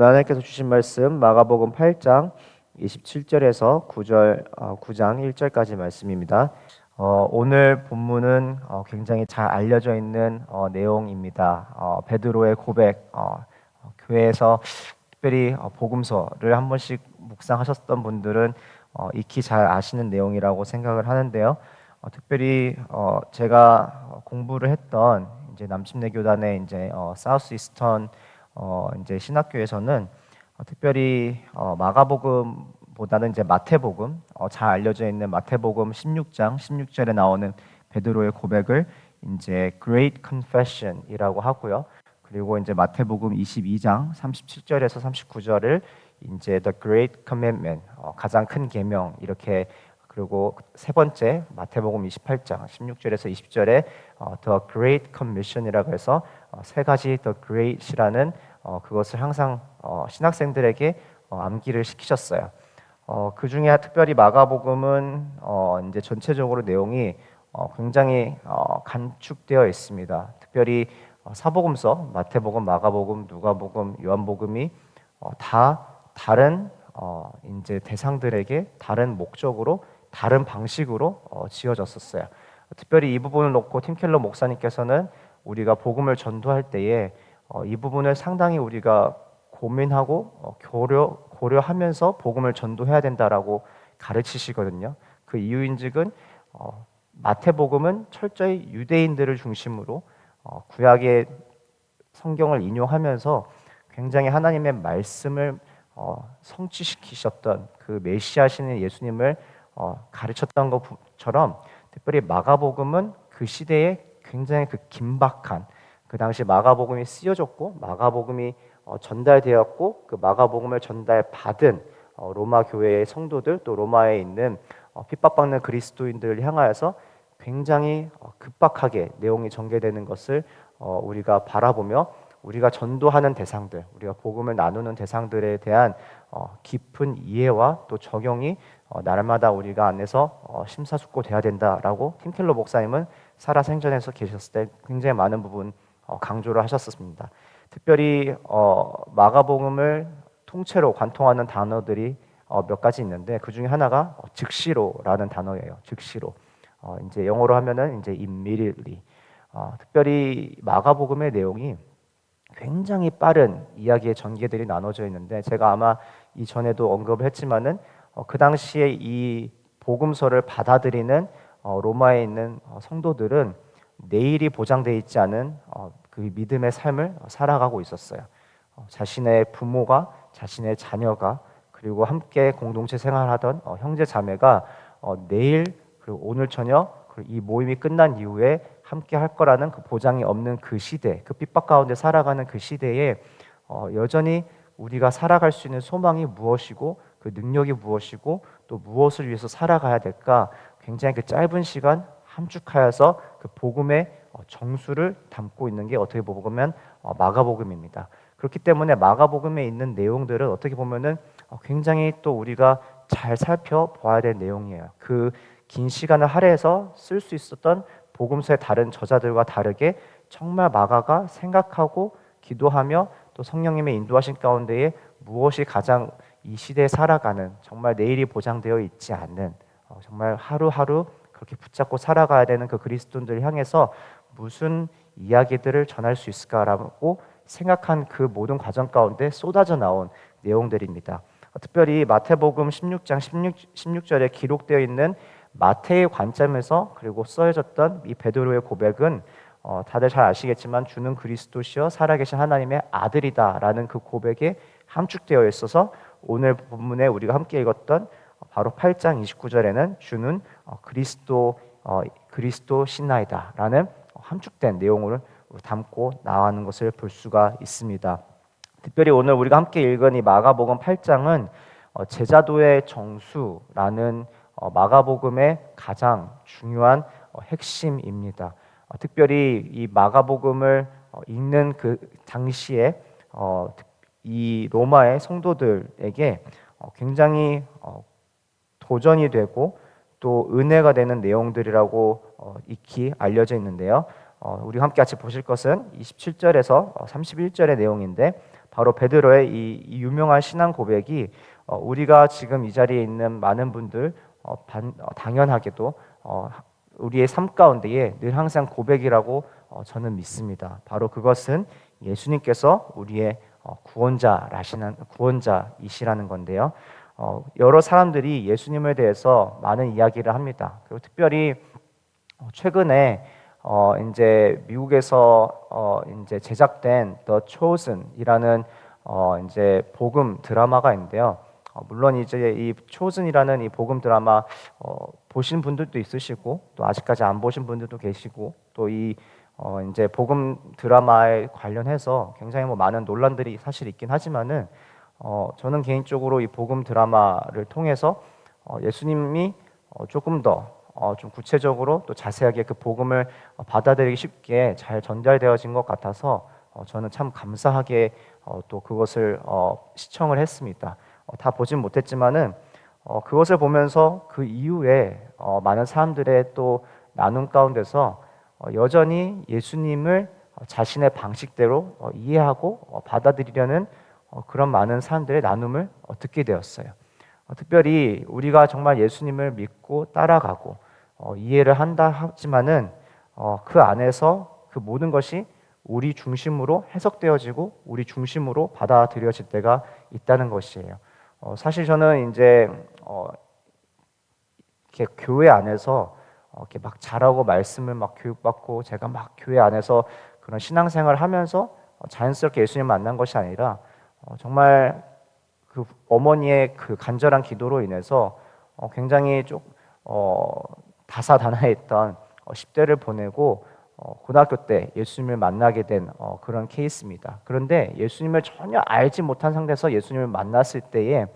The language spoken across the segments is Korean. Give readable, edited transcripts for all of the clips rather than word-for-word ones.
오늘 하나님께서 주신 말씀 마가복음 8장 27절에서 9장 1절까지 말씀입니다. 오늘 본문은 굉장히 잘 알려져 있는 내용입니다. 베드로의 고백, 교회에서 특별히 복음서를 한 번씩 묵상하셨던 분들은 익히 잘 아시는 내용이라고 생각을 하는데요. 특별히 제가 공부를 했던 이제 남침내 교단의 이제 사우스 이스턴 이제 신학교에서는 특별히 마가복음보다는 이제 마태복음, 잘 알려져 있는 마태복음 16장 16절에 나오는 베드로의 고백을 이제 Great Confession이라고 하고요. 그리고 이제 마태복음 22장 37절에서 39절을 이제 The Great Commandment, 가장 큰 계명 이렇게, 그리고 세 번째 마태복음 28장 16절에서 20절에 The Great Commission이라고 해서 세 가지 The Great이라는 그것을 항상 신학생들에게 암기를 시키셨어요. 그 중에 특별히 마가복음은 이제 전체적으로 내용이 굉장히 간축되어 있습니다. 특별히 사복음서 마태복음, 마가복음, 누가복음, 요한복음이 다 다른 이제 대상들에게 다른 목적으로 다른 방식으로 지어졌었어요. 특별히 이 부분을 놓고 팀 켈러 목사님께서는 우리가 복음을 전도할 때에 이 부분을 상당히 우리가 고민하고 고려하면서 복음을 전도해야 된다라고 가르치시거든요. 그 이유인즉은 마태복음은 철저히 유대인들을 중심으로 구약의 성경을 인용하면서 굉장히 하나님의 말씀을 성취시키셨던 그 메시아신의 예수님을 가르쳤던 것처럼, 특별히 마가복음은 그 시대에 굉장히 그 긴박한, 그 당시 마가복음이 쓰여졌고 마가복음이 전달되었고 그 마가복음을 전달받은 로마 교회의 성도들, 또 로마에 있는 핍박받는 그리스도인들을 향하여서 굉장히 급박하게 내용이 전개되는 것을 우리가 바라보며, 우리가 전도하는 대상들, 우리가 복음을 나누는 대상들에 대한 깊은 이해와 또 적용이 날마다 우리가 안에서 심사숙고돼야 된다라고 팀 켈러 목사님은 살아생전에서 계셨을 때 굉장히 많은 부분 강조를 하셨습니다. 특별히 마가복음을 통째로 관통하는 단어들이 몇 가지 있는데 그 중에 하나가 즉시로라는 단어예요. 즉시로. 이제 영어로 하면은 이제 immediately. 특별히 마가복음의 내용이 굉장히 빠른 이야기의 전개들이 나눠져 있는데, 제가 아마 이전에도 언급을 했지만은 그 당시에 이 복음서를 받아들이는 로마에 있는 성도들은 내일이 보장되어 있지 않은 그 믿음의 삶을 살아가고 있었어요. 자신의 부모가, 자신의 자녀가, 그리고 함께 공동체 생활하던 형제 자매가 내일 그리고 오늘 저녁 그리고 이 모임이 끝난 이후에 함께 할 거라는 그 보장이 없는 그 시대, 그 핍박 가운데 살아가는 그 시대에 여전히 우리가 살아갈 수 있는 소망이 무엇이고 그 능력이 무엇이고 또 무엇을 위해서 살아가야 될까, 굉장히 그 짧은 시간 함축하여서 그 복음의 정수를 담고 있는 게 어떻게 보면 마가복음입니다. 그렇기 때문에 마가복음에 있는 내용들은 어떻게 보면은 굉장히 또 우리가 잘 살펴봐야 될 내용이에요. 그 긴 시간을 할애해서 쓸 수 있었던 복음서의 다른 저자들과 다르게 정말 마가가 생각하고 기도하며 또 성령님의 인도하신 가운데에 무엇이 가장 이 시대에 살아가는, 정말 내일이 보장되어 있지 않는, 정말 하루하루 그렇게 붙잡고 살아가야 되는 그 그리스도인들을 향해서 무슨 이야기들을 전할 수 있을까라고 생각한 그 모든 과정 가운데 쏟아져 나온 내용들입니다. 특별히 마태복음 16장 16절에 기록되어 있는 마태의 관점에서 그리고 써져졌던 이 베드로의 고백은 다들 잘 아시겠지만 주는 그리스도시여 살아계신 하나님의 아들이다라는 그 고백에 함축되어 있어서 오늘 본문에 우리가 함께 읽었던 바로 8장 29절에는 주는 그리스도 신나이다라는 함축된 내용을 담고 나가는 것을 볼 수가 있습니다. 특별히 오늘 우리가 함께 읽은 이 마가복음 8장은 제자도의 정수라는 마가복음의 가장 중요한 핵심입니다. 특별히 이 마가복음을 읽는 그 당시에 이 로마의 성도들에게 굉장히 도전이 되고 또 은혜가 되는 내용들이라고 익히 알려져 있는데요. 우리 함께 같이 보실 것은 27절에서 31절의 내용인데, 바로 베드로의 이 유명한 신앙 고백이 우리가 지금 이 자리에 있는 많은 분들 당연하게도 우리의 삶 가운데에 늘 항상 고백이라고 저는 믿습니다. 바로 그것은 예수님께서 우리의 구원자이시라는 건데요. 여러 사람들이 예수님에 대해서 많은 이야기를 합니다. 그리고 특별히 최근에 이제 미국에서 이제 제작된 The Chosen이라는 이제 복음 드라마가 있는데요. 물론 이제 이 Chosen이라는 이 복음 드라마 보신 분들도 있으시고 또 아직까지 안 보신 분들도 계시고 또 이 이제 복음 드라마에 관련해서 굉장히 많은 논란들이 사실 있긴 하지만은 저는 개인적으로 이 복음 드라마를 통해서 예수님이 조금 더 좀 구체적으로 또 자세하게 그 복음을 받아들이기 쉽게 잘 전달되어진 것 같아서 저는 참 감사하게 또 그것을 시청을 했습니다. 다 보진 못했지만은 그것을 보면서 그 이후에 많은 사람들의 또 나눔 가운데서 여전히 예수님을 자신의 방식대로 이해하고 받아들이려는 그런 많은 사람들의 나눔을 듣게 되었어요. 특별히 우리가 정말 예수님을 믿고 따라가고 이해를 한다 하지만은 그 안에서 그 모든 것이 우리 중심으로 해석되어지고 우리 중심으로 받아들여질 때가 있다는 것이에요. 사실 저는 이제 이렇게 교회 안에서 이렇게 막 잘하고 말씀을 막 교육받고 제가 막 교회 안에서 그런 신앙생활을 하면서 자연스럽게 예수님 만난 것이 아니라 정말 그 어머니의 그 간절한 기도로 인해서 굉장히 좀 다사다난했던 10대를 보내고 고등학교 때 예수님을 만나게 된 그런 케이스입니다. 그런데 예수님을 전혀 알지 못한 상태에서 예수님을 만났을 때에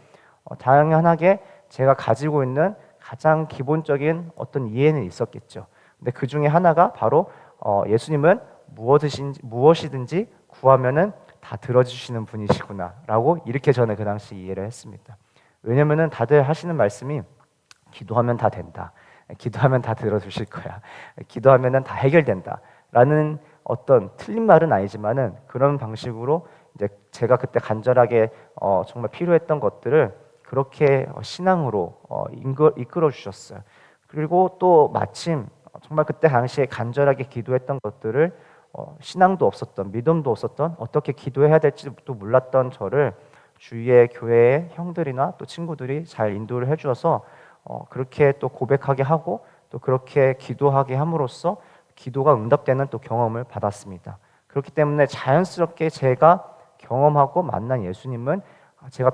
당연하게 제가 가지고 있는 가장 기본적인 어떤 이해는 있었겠죠. 근데 그 중에 하나가 바로 예수님은 무엇이든지 구하면은 다 들어주시는 분이시구나라고 이렇게 저는 그 당시 이해를 했습니다. 왜냐면은 다들 하시는 말씀이 기도하면 다 된다. 기도하면 다 들어주실 거야. 기도하면은 다 해결된다라는 어떤 틀린 말은 아니지만은 그런 방식으로 이제 제가 그때 간절하게 정말 필요했던 것들을 그렇게 신앙으로 이끌어 주셨어요. 그리고 또 마침 정말 그때 당시에 간절하게 기도했던 것들을 신앙도 없었던, 믿음도 없었던, 어떻게 기도해야 될지도 몰랐던 저를 주위의 교회의 형들이나 또 친구들이 잘 인도를 해주어서 그렇게 또 고백하게 하고 또 그렇게 기도하게 함으로써 기도가 응답되는 또 경험을 받았습니다. 그렇기 때문에 자연스럽게 제가 경험하고 만난 예수님은 제가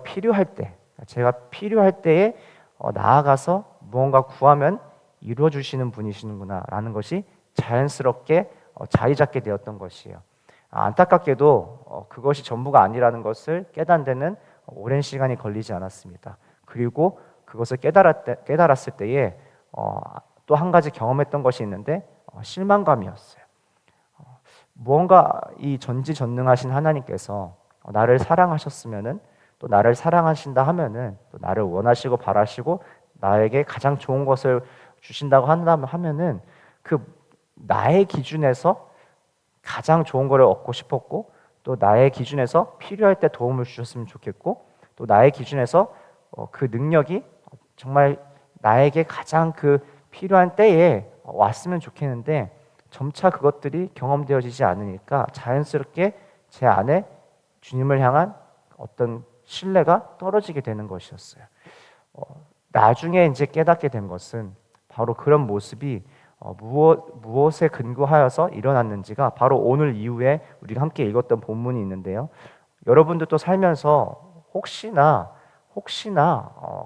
필요할 때에 나아가서 무언가 구하면 이루어 주시는 분이시는구나라는 것이 자연스럽게 자리 잡게 되었던 것이에요. 안타깝게도 그것이 전부가 아니라는 것을 깨닫는 데는 오랜 시간이 걸리지 않았습니다. 그리고 그것을 깨달았을 때에 또 한 가지 경험했던 것이 있는데 실망감이었어요. 무언가 이 전지전능하신 하나님께서 나를 사랑하셨으면은 또 나를 사랑하신다 하면은 또 나를 원하시고 바라시고 나에게 가장 좋은 것을 주신다고 하면은 그 나의 기준에서 가장 좋은 것을 얻고 싶었고 또 나의 기준에서 필요할 때 도움을 주셨으면 좋겠고 또 나의 기준에서 그 능력이 정말 나에게 가장 그 필요한 때에 왔으면 좋겠는데 점차 그것들이 경험되어지지 않으니까 자연스럽게 제 안에 주님을 향한 어떤 신뢰가 떨어지게 되는 것이었어요. 나중에 이제 깨닫게 된 것은 바로 그런 모습이 무엇에 근거하여서 일어났는지가 바로 오늘 이후에 우리가 함께 읽었던 본문이 있는데요. 여러분들도 살면서 혹시나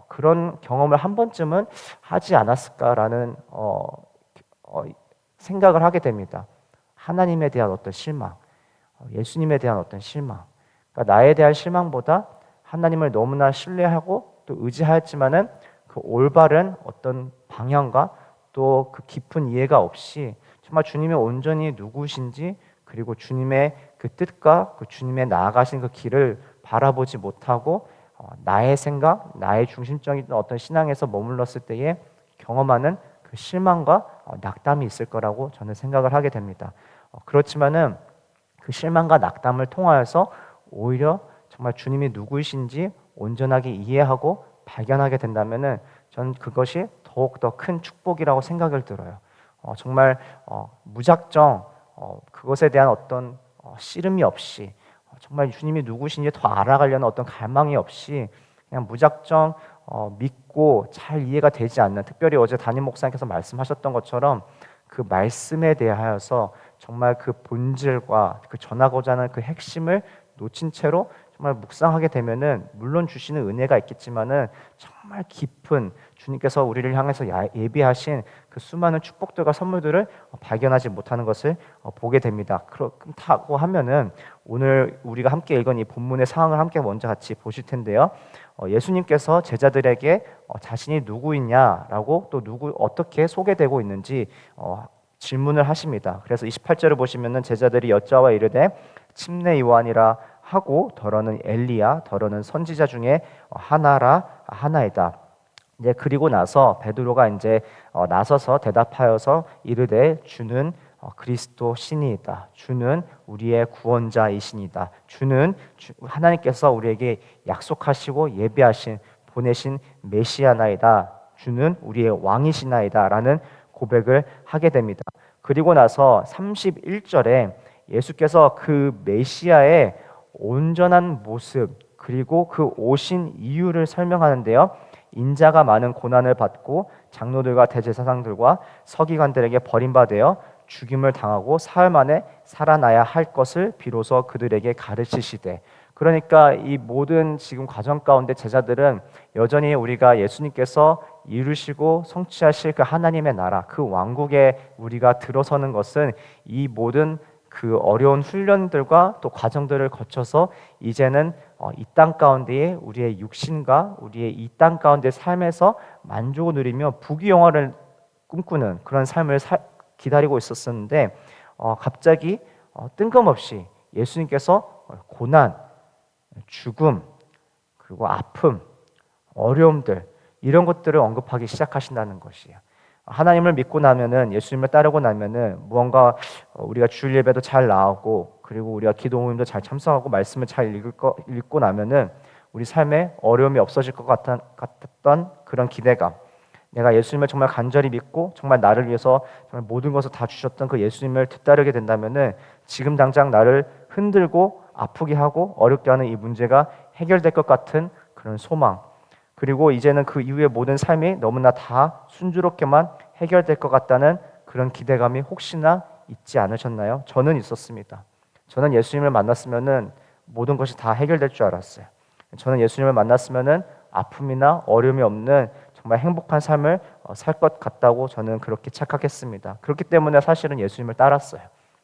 그런 경험을 한 번쯤은 하지 않았을까라는 생각을 하게 됩니다. 하나님에 대한 어떤 실망, 예수님에 대한 어떤 실망. 그러니까 나에 대한 실망보다 하나님을 너무나 신뢰하고 또 의지하였지만은 그 올바른 어떤 방향과 또 그 깊은 이해가 없이 정말 주님이 온전히 누구신지 그리고 주님의 그 뜻과 그 주님의 나아가신 그 길을 바라보지 못하고 나의 생각, 나의 중심적인 어떤 신앙에서 머물렀을 때에 경험하는 그 실망과 낙담이 있을 거라고 저는 생각을 하게 됩니다. 그렇지만은 그 실망과 낙담을 통하여서 오히려 정말 주님이 누구이신지 온전하게 이해하고 발견하게 된다면은 전 그것이 더욱 더 큰 축복이라고 생각을 들어요. 정말 무작정 그것에 대한 어떤 씨름이 없이 정말 주님이 누구신지 더 알아가려는 어떤 갈망이 없이 그냥 무작정 믿고 잘 이해가 되지 않는, 특별히 어제 담임 목사님께서 말씀하셨던 것처럼 그 말씀에 대하여서 정말 그 본질과 그 전하고자 하는 그 핵심을 놓친 채로 정말 묵상하게 되면은 물론 주시는 은혜가 있겠지만은 정말 깊은 주님께서 우리를 향해서 예비하신 그 수많은 축복들과 선물들을 발견하지 못하는 것을 보게 됩니다. 그렇다고 하면은 오늘 우리가 함께 읽은 이 본문의 상황을 함께 먼저 같이 보실 텐데요. 예수님께서 제자들에게 자신이 누구이냐라고 또 어떻게 소개되고 있는지 질문을 하십니다. 그래서 28절을 보시면은 제자들이 여짜와 이르되 침례 요한이라 하고 더러는 엘리야 더러는 선지자 중에 하나이다. 이제 그리고 나서 베드로가 이제 나서서 대답하여서 이르되 주는 그리스도 신이다. 주는 우리의 구원자이신이다. 주는 하나님께서 우리에게 약속하시고 예비하신 보내신 메시아나이다. 주는 우리의 왕이시나이다라는 고백을 하게 됩니다. 그리고 나서 31절에 예수께서 그 메시아의 온전한 모습 그리고 그 오신 이유를 설명하는데요. 인자가 많은 고난을 받고 장로들과 대제사장들과 서기관들에게 버림받아 죽임을 당하고 사흘 만에 살아나야 할 것을 비로소 그들에게 가르치시되, 그러니까 이 모든 지금 과정 가운데 제자들은 여전히 우리가 예수님께서 이루시고 성취하실 그 하나님의 나라, 그 왕국에 우리가 들어서는 것은 이 모든 그 어려운 훈련들과 또 과정들을 거쳐서 이제는 이 땅 가운데에 우리의 육신과 우리의 이 땅 가운데 삶에서 만족을 누리며 부귀영화를 꿈꾸는 그런 삶을 기다리고 있었는데 갑자기 뜬금없이 예수님께서 고난, 죽음, 그리고 아픔, 어려움들 이런 것들을 언급하기 시작하신다는 것이에요. 하나님을 믿고 나면은 예수님을 따르고 나면은 무언가 우리가 주일 예배도 잘 나오고 그리고 우리가 기도 모임도 잘 참석하고 말씀을 잘 읽고 나면은 우리 삶에 어려움이 없어질 것 같았던 그런 기대감, 내가 예수님을 정말 간절히 믿고 정말 나를 위해서 정말 모든 것을 다 주셨던 그 예수님을 뒤따르게 된다면은 지금 당장 나를 흔들고 아프게 하고 어렵게 하는 이 문제가 해결될 것 같은 그런 소망, 그리고 이제는 그 이후의 모든 삶이 너무나 다 순조롭게만 해결될 것 같다는 그런 기대감이 혹시나 있지 않으셨나요? 저는 있었습니다. 저는 예수님을 만났으면은 모든 것이 다 해결될 줄 알았어요. 저는 예수님을 만났으면은 아픔이나 어려움이 없는 정말 행복한 삶을 살 것 같다고 저는 그렇게 착각했습니다. 그렇기 때문에 사실은 예수님을 따랐어요.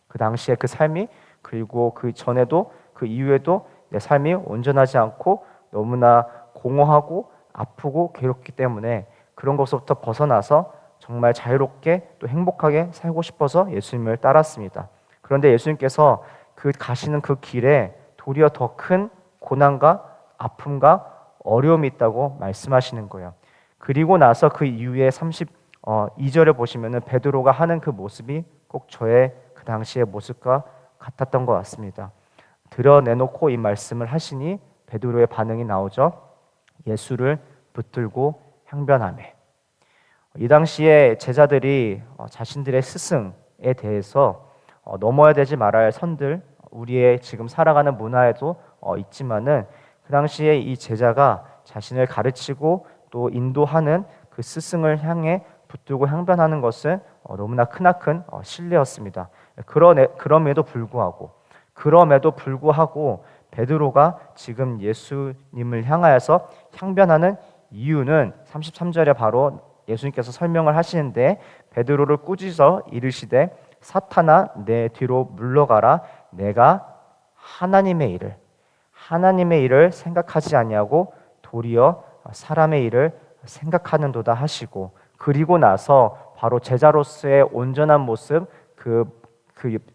그 당시에 그 삶이, 그리고 그 전에도 그 이후에도 내 삶이 온전하지 않고 너무나 공허하고 아프고 괴롭기 때문에 그런 것부터 벗어나서 정말 자유롭게 또 행복하게 살고 싶어서 예수님을 따랐습니다. 그런데 예수님께서 그 가시는 그 길에 도리어 더 큰 고난과 아픔과 어려움이 있다고 말씀하시는 거예요. 그리고 나서 그 이후에 32절에 보시면은 베드로가 하는 그 모습이 꼭 저의 그 당시의 모습과 같았던 것 같습니다. 드러내놓고 이 말씀을 하시니 베드로의 반응이 나오죠. 예수를 붙들고 항변하매. 이 당시에 제자들이 자신들의 스승에 대해서 넘어야 되지 말아야 할 선들, 우리의 지금 살아가는 문화에도 있지만은 그 당시에 이 제자가 자신을 가르치고 또 인도하는 그 스승을 향해 붙들고 항변하는 것은 너무나 크나큰 신뢰였습니다. 그럼에도 불구하고 베드로가 지금 예수님을 향하여서 항변하는 이유는 33절에 바로 예수님께서 설명을 하시는데, 베드로를 꾸짖어 이르시되 사탄아 내 뒤로 물러가라. 내가 하나님의 일을 생각하지 아니하고 도리어 사람의 일을 생각하는도다 하시고, 그리고 나서 바로 제자로서의 온전한 모습, 그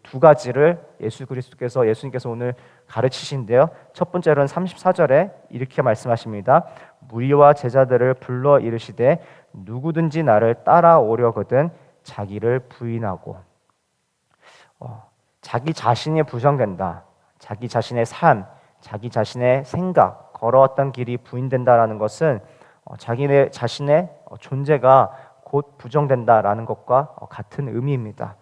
두 가지를 예수님께서 오늘 가르치신데요. 첫 번째로는 34절에 이렇게 말씀하십니다. 무리와 제자들을 불러 이르시되 누구든지 나를 따라오려거든 자기를 부인하고. 자기 자신이 부정된다. 자기 자신의 삶, 자기 자신의 생각, 걸어왔던 길이 부인된다라는 것은 자기네 자신의 존재가 곧 부정된다라는 것과 같은 의미입니다.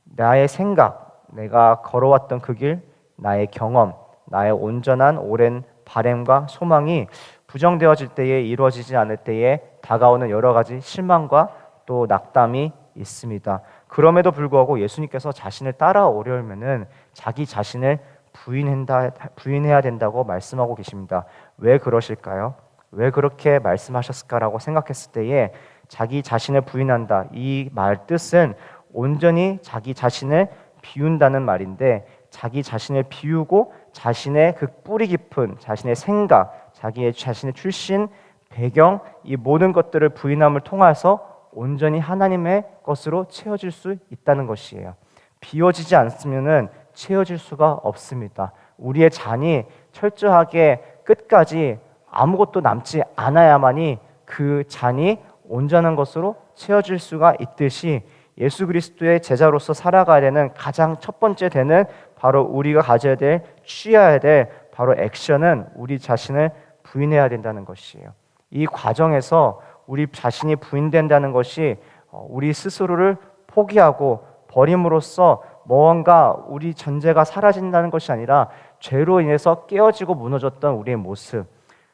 나의 생각, 내가 걸어왔던 그 길, 나의 경험, 나의 온전한 오랜 바램과 소망이 부정되어질 때에, 이루어지지 않을 때에 다가오는 여러 가지 실망과 또 낙담이 있습니다. 그럼에도 불구하고 예수님께서 자신을 따라오려면은 자기 자신을 부인해야 된다고 말씀하고 계십니다. 왜 그러실까요? 왜 그렇게 말씀하셨을까라고 생각했을 때에 자기 자신을 부인한다, 이 말 뜻은 온전히 자기 자신을 비운다는 말인데, 자기 자신을 비우고 자신의 그 뿌리 깊은 자신의 생각, 자신의 출신, 배경, 이 모든 것들을 부인함을 통해서 온전히 하나님의 것으로 채워질 수 있다는 것이에요. 비워지지 않으면은 채워질 수가 없습니다. 우리의 잔이 철저하게 끝까지 아무것도 남지 않아야만이 그 잔이 온전한 것으로 채워질 수가 있듯이, 예수 그리스도의 제자로서 살아가야 되는 가장 첫 번째 되는 바로 우리가 가져야 될, 취해야 될 바로 액션은 우리 자신을 부인해야 된다는 것이에요. 이 과정에서 우리 자신이 부인된다는 것이 우리 스스로를 포기하고 버림으로써 무언가 우리 존재가 사라진다는 것이 아니라 죄로 인해서 깨어지고 무너졌던 우리의 모습,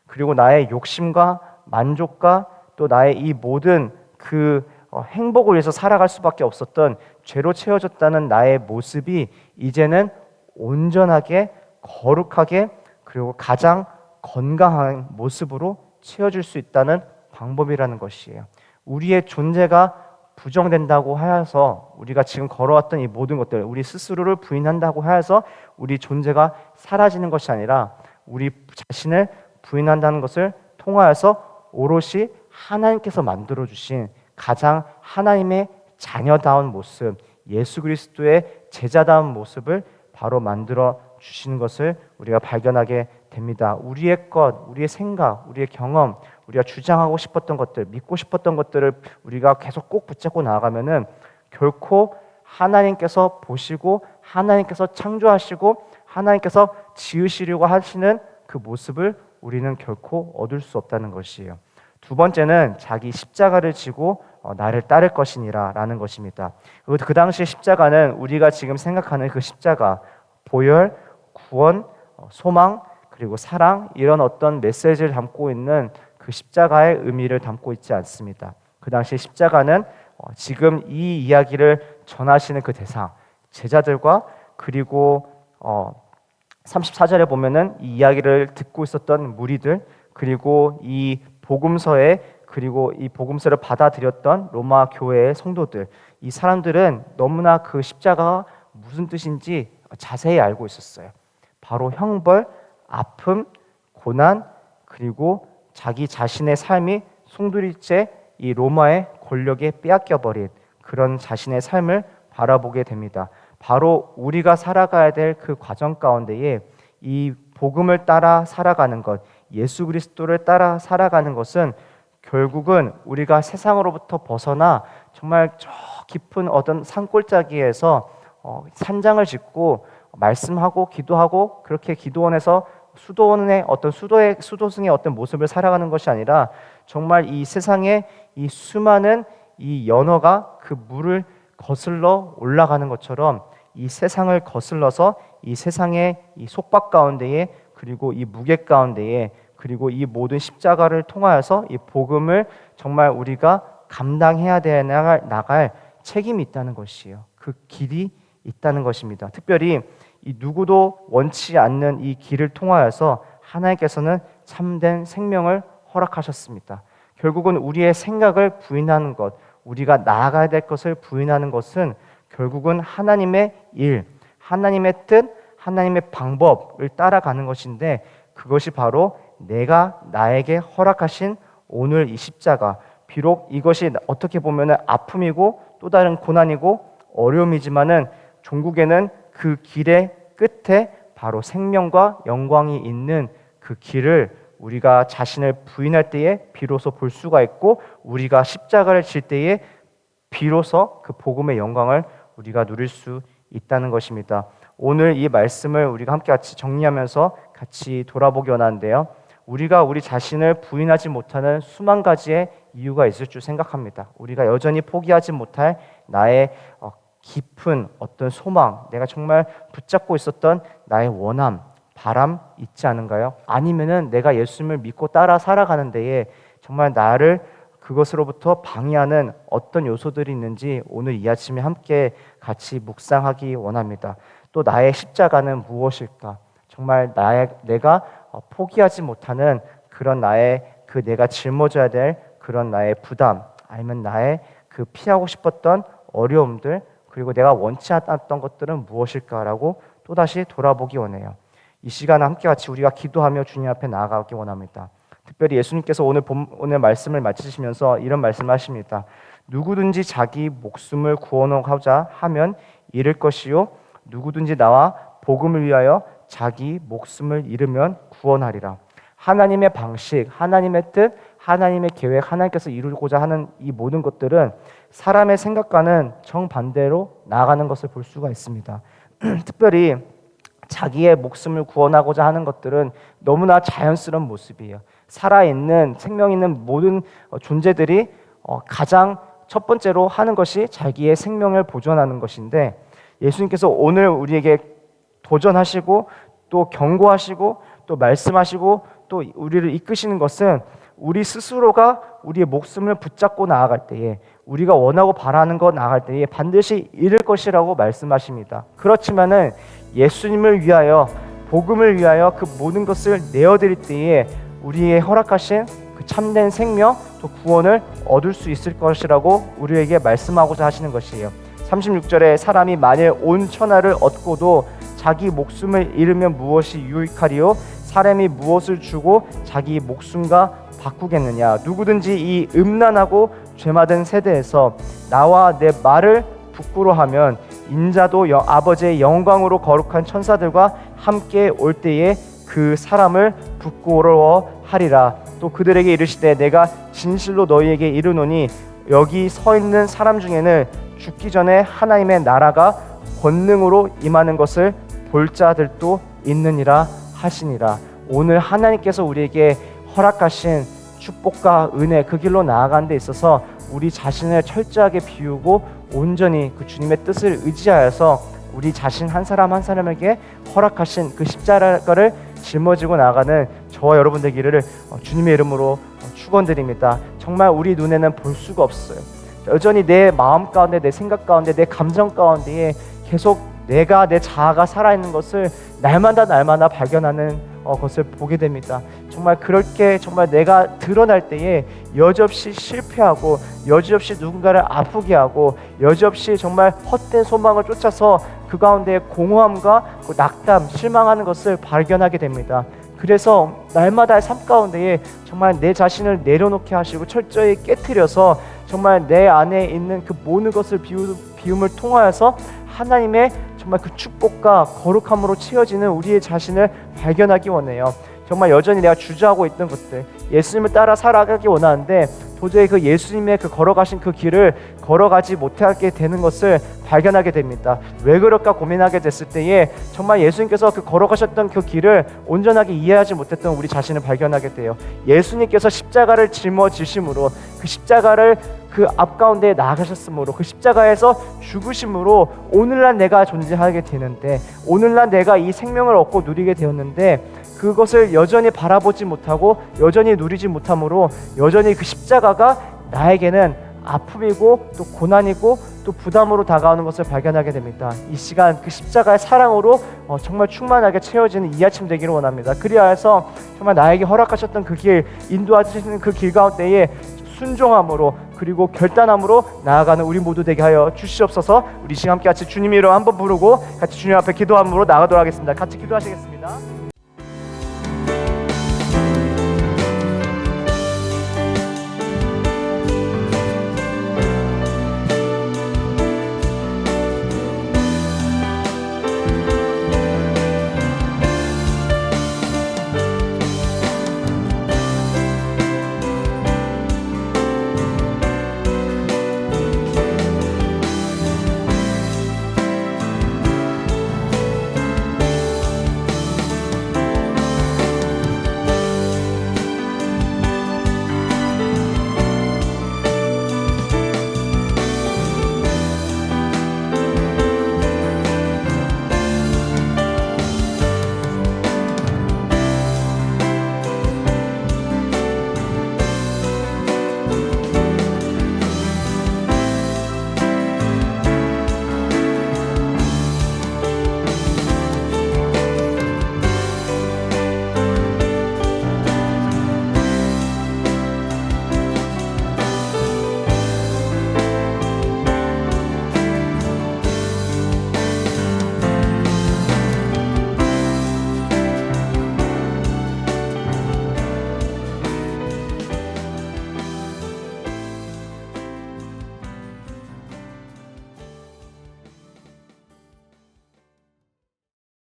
그리고 나의 욕심과 만족과 또 나의 이 모든 그 행복을 위해서 살아갈 수밖에 없었던 죄로 채워졌다는 나의 모습이 이제는 온전하게, 거룩하게, 그리고 가장 건강한 모습으로 채워질 수 있다는 방법이라는 것이에요. 우리의 존재가 부정된다고 하여서, 우리가 지금 걸어왔던 이 모든 것들, 우리 스스로를 부인한다고 하여서 우리 존재가 사라지는 것이 아니라 우리 자신을 부인한다는 것을 통하여서 오롯이 하나님께서 만들어주신 가장 하나님의 자녀다운 모습, 예수 그리스도의 제자다운 모습을 바로 만들어 주시는 것을 우리가 발견하게 됩니다. 우리의 것, 우리의 생각, 우리의 경험, 우리가 주장하고 싶었던 것들, 믿고 싶었던 것들을 우리가 계속 꼭 붙잡고 나아가면은 결코 하나님께서 보시고 하나님께서 창조하시고 하나님께서 지으시려고 하시는 그 모습을 우리는 결코 얻을 수 없다는 것이에요. 두 번째는 자기 십자가를 지고 나를 따를 것이니라 라는 것입니다. 그 당시의 십자가는 우리가 지금 생각하는 그 십자가, 보혈, 구원, 소망, 그리고 사랑, 이런 어떤 메시지를 담고 있는 그 십자가의 의미를 담고 있지 않습니다. 그 당시 십자가는 지금 이 이야기를 전하시는 그 대상, 제자들과, 그리고 34절에 보면은 이 이야기를 듣고 있었던 무리들, 그리고 이 복음서에, 그리고 이 복음서를 받아들였던 로마 교회의 성도들, 이 사람들은 너무나 그 십자가가 무슨 뜻인지 자세히 알고 있었어요. 바로 형벌, 아픔, 고난, 그리고 자기 자신의 삶이 송두리째 이 로마의 권력에 빼앗겨버린 그런 자신의 삶을 바라보게 됩니다. 바로 우리가 살아가야 될 그 과정 가운데에 이 복음을 따라 살아가는 것, 예수 그리스도를 따라 살아가는 것은 결국은 우리가 세상으로부터 벗어나 정말 저 깊은 어떤 산골짜기에서 산장을 짓고 말씀하고 기도하고, 그렇게 기도원에서 수도원의 어떤 수도승의 어떤 모습을 살아가는 것이 아니라 정말 이 세상에 이 수많은 이 연어가 그 물을 거슬러 올라가는 것처럼 이 세상을 거슬러서 이 세상의 이 속박 가운데에, 그리고 이 무게 가운데에, 그리고 이 모든 십자가를 통하여서 이 복음을 정말 우리가 감당해야 나갈 책임이 있다는 것이에요. 그 길이 있다는 것입니다. 특별히 이 누구도 원치 않는 이 길을 통하여서 하나님께서는 참된 생명을 허락하셨습니다. 결국은 우리의 생각을 부인하는 것, 우리가 나아가야 될 것을 부인하는 것은 결국은 하나님의 일, 하나님의 뜻, 하나님의 방법을 따라가는 것인데, 그것이 바로 내가 나에게 허락하신 오늘 이 십자가, 비록 이것이 어떻게 보면 아픔이고 또 다른 고난이고 어려움이지만은 종국에는 그 길의 끝에 바로 생명과 영광이 있는 그 길을 우리가 자신을 부인할 때에 비로소 볼 수가 있고, 우리가 십자가를 질 때에 비로소 그 복음의 영광을 우리가 누릴 수 있다는 것입니다. 오늘 이 말씀을 우리가 함께 같이 정리하면서 같이 돌아보기 원하는데요. 우리가 우리 자신을 부인하지 못하는 수만 가지의 이유가 있을 줄 생각합니다. 우리가 여전히 포기하지 못할 나의 깊은 어떤 소망, 내가 정말 붙잡고 있었던 나의 원함, 바람 있지 않은가요? 아니면은 내가 예수님을 믿고 따라 살아가는 데에 정말 나를 그것으로부터 방해하는 어떤 요소들이 있는지 오늘 이 아침에 함께 같이 묵상하기 원합니다. 또 나의 십자가는 무엇일까? 정말 내가 포기하지 못하는 그런 나의 내가 짊어져야 될 그런 나의 부담, 아니면 나의 피하고 싶었던 어려움들, 그리고 내가 원치 않았던 것들은 무엇일까라고 또다시 돌아보기 원해요. 이 시간에 함께 같이 우리가 기도하며 주님 앞에 나아가기 원합니다. 특별히 예수님께서 오늘 말씀을 마치시면서 이런 말씀을 하십니다. 누구든지 자기 목숨을 구원하고자 하면 잃을 것이요, 누구든지 나와 복음을 위하여 자기 목숨을 잃으면 구원하리라. 하나님의 방식, 하나님의 뜻, 하나님의 계획, 하나님께서 이루고자 하는 이 모든 것들은 사람의 생각과는 정반대로 나아가는 것을 볼 수가 있습니다. 특별히 자기의 목숨을 구원하고자 하는 것들은 너무나 자연스러운 모습이에요. 살아있는 생명 있는 모든 존재들이 가장 첫 번째로 하는 것이 자기의 생명을 보존하는 것인데, 예수님께서 오늘 우리에게 도전하시고 또 경고하시고 또 말씀하시고 또 우리를 이끄시는 것은 우리 스스로가 우리의 목숨을 붙잡고 나아갈 때에, 우리가 원하고 바라는 것 나아갈 때에 반드시 잃을 것이라고 말씀하십니다. 그렇지만은 예수님을 위하여, 복음을 위하여 그 모든 것을 내어드릴 때에 우리의 허락하신 그 참된 생명, 또 구원을 얻을 수 있을 것이라고 우리에게 말씀하고자 하시는 것이에요. 36절에 사람이 만일 온 천하를 얻고도 자기 목숨을 잃으면 무엇이 유익하리요? 사람이 무엇을 주고 자기 목숨과 바꾸겠느냐? 누구든지 이 음란하고 죄마든 세대에서 나와 내 말을 부끄러워하면 인자도 아버지의 영광으로 거룩한 천사들과 함께 올 때에 그 사람을 부끄러워하리라. 또 그들에게 이르시되 내가 진실로 너희에게 이르노니 여기 서 있는 사람 중에는 죽기 전에 하나님의 나라가 권능으로 임하는 것을 볼 자들도 있느니라 하시니라. 오늘 하나님께서 우리에게 허락하신 축복과 은혜, 그 길로 나아가는 데 있어서 우리 자신을 철저하게 비우고 온전히 그 주님의 뜻을 의지하여서 우리 자신 한 사람 한 사람에게 허락하신 그 십자가를 짊어지고 나가는 저와 여러분 되기를 주님의 이름으로 축원드립니다. 정말 우리 눈에는 볼 수가 없어요. 여전히 내 마음 가운데, 내 생각 가운데, 내 감정 가운데에 계속 내 자아가 살아있는 것을 날마다 발견하는 것을 보게 됩니다. 정말 그렇게 정말 내가 드러날 때에 여지없이 실패하고, 여지없이 누군가를 아프게 하고, 여지없이 정말 헛된 소망을 쫓아서 그 가운데 공허함과 그 낙담, 실망하는 것을 발견하게 됩니다. 그래서 날마다의 삶 가운데에 정말 내 자신을 내려놓게 하시고 철저히 깨트려서 정말 내 안에 있는 그 모든 것을 비움을 통하여서 하나님의 정말 그 축복과 거룩함으로 채워지는 우리의 자신을 발견하기 원해요. 정말 여전히 내가 주저하고 있던 것들, 예수님을 따라 살아가기 원하는데 도저히 그 예수님의 그 걸어가신 그 길을 걸어가지 못하게 되는 것을 발견하게 됩니다. 왜 그럴까 고민하게 됐을 때에 정말 예수님께서 그 걸어가셨던 그 길을 온전하게 이해하지 못했던 우리 자신을 발견하게 돼요. 예수님께서 십자가를 짊어지심으로, 그 십자가를 그 앞가운데 나아가셨으므로, 그 십자가에서 죽으심으로 오늘날 내가 존재하게 되는데, 오늘날 내가 이 생명을 얻고 누리게 되었는데 그것을 여전히 바라보지 못하고 여전히 누리지 못함으로 여전히 그 십자가가 나에게는 아픔이고 또 고난이고 또 부담으로 다가오는 것을 발견하게 됩니다. 이 시간 그 십자가의 사랑으로 정말 충만하게 채워지는 이 아침 되기를 원합니다. 그리하여서 정말 나에게 허락하셨던 그 길, 인도하시는 그 길 가운데에 순종함으로 그리고 결단함으로 나아가는 우리 모두 되게 하여 주시옵소서. 우리 시간 함께 같이 주님 이름 한번 부르고 같이 주님 앞에 기도함으로 나가도록 하겠습니다. 같이 기도하시겠습니다.